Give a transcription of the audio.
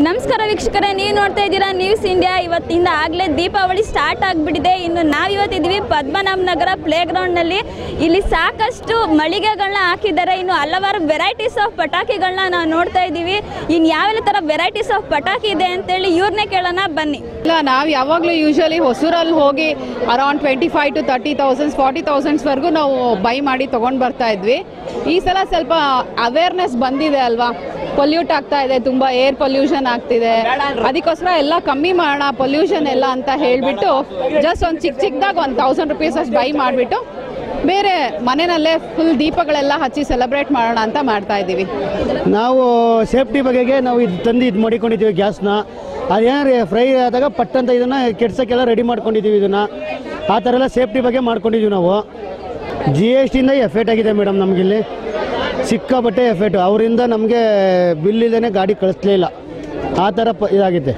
ನಮಸ್ಕಾರ ವೀಕ್ಷಕರೇ, ನೀವು ನೋಡ್ತಾ ಇದ್ದೀರಾ ನ್ಯೂಸ್ ಇಂಡಿಯಾ. ಇವತ್ತಿಂದ ಆಗಲೇ ದೀಪಾವಳಿ ಸ್ಟಾರ್ಟ್ ಆಗಿಬಿಟ್ಟಿದೆ. ಇನ್ನು ನಾವಿವತ್ತಿದ್ದೀವಿ ಪದ್ಮನಾಭ ನಗರ ಪ್ಲೇ ಗ್ರೌಂಡ್ನಲ್ಲಿ. ಇಲ್ಲಿ ಸಾಕಷ್ಟು ಮಳಿಗೆಗಳನ್ನ ಹಾಕಿದ್ದಾರೆ. ಇನ್ನು ಹಲವಾರು ವೆರೈಟೀಸ್ ಆಫ್ ಪಟಾಕಿಗಳನ್ನ ನಾವು ನೋಡ್ತಾ ಇದ್ದೀವಿ. ಇನ್ನು ಯಾವೆಲ್ಲ ಥರ ವೆರೈಟೀಸ್ ಆಫ್ ಪಟಾಕಿ ಇದೆ ಅಂತೇಳಿ ಇವ್ರನ್ನೇ ಕೇಳೋಣ ಬನ್ನಿ. ಇಲ್ಲ, ನಾವು ಯಾವಾಗಲೂ ಯೂಶಲಿ ಹೊಸೂರಲ್ಲಿ ಹೋಗಿ ಅರೌಂಡ್ 25,000 to 30,000 40,000ವರೆಗೂ ನಾವು ಬೈ ಮಾಡಿ ತೊಗೊಂಡು ಬರ್ತಾ ಇದ್ವಿ. ಈ ಸಲ ಸ್ವಲ್ಪ ಅವೇರ್ನೆಸ್ ಬಂದಿದೆ ಅಲ್ವಾ, ಪೊಲ್ಯೂಟ್ ಆಗ್ತಾ ಇದೆ, ತುಂಬ ಏರ್ ಪೊಲ್ಯೂಷನ್ ಆಗ್ತಿದೆ. ಅದಕ್ಕೋಸ್ಕರ ಎಲ್ಲ ಕಮ್ಮಿ ಮಾಡೋಣ ಪೊಲ್ಯೂಷನ್ ಎಲ್ಲ ಅಂತ ಹೇಳಿಬಿಟ್ಟು ಜಸ್ಟ್ ಒಂದು ಚಿಕ್ಕದಾಗಿ 1,000 rupees ಅಷ್ಟು ಬೈ ಮಾಡಿಬಿಟ್ಟು ಬೇರೆ ಮನೆಯಲ್ಲೇ ಫುಲ್ ದೀಪಗಳೆಲ್ಲ ಹಚ್ಚಿ ಸೆಲೆಬ್ರೇಟ್ ಮಾಡೋಣ ಅಂತ ಮಾಡ್ತಾ ಇದ್ದೀವಿ. ನಾವು ಸೇಫ್ಟಿ ಬಗೆಗೆ ನಾವು ಇದು ತಂದು ಇದು ಮಾಡಿಕೊಂಡಿದ್ದೀವಿ. ಗ್ಯಾಸ್ನ ಅದೇನಾರು ಫ್ರೈ ಆದಾಗ ಪಟ್ಟಂತ ಇದನ್ನು ಕೆಡ್ಸೋಕ್ಕೆಲ್ಲ ರೆಡಿ ಮಾಡ್ಕೊಂಡಿದ್ದೀವಿ. ಇದನ್ನು ಆ ಥರ ಎಲ್ಲ ಸೇಫ್ಟಿ ಬಗ್ಗೆ ಮಾಡ್ಕೊಂಡಿದ್ದೀವಿ. ನಾವು GSTಯಿಂದ ಎಫೆಕ್ಟ್ ಆಗಿದೆ ಮೇಡಮ್. ನಮಗಿಲ್ಲಿ ಸಿಕ್ಕಾಬಟ್ಟೆ ಎಫೆಕ್ಟ್. ಅವರಿಂದ ನಮಗೆ ಬಿಲ್ ಇಲ್ಲದೇ ಗಾಡಿ ಕಳಿಸ್ಲೇ ಇಲ್ಲ. ಆ ಥರ ಇದಾಗಿದೆ.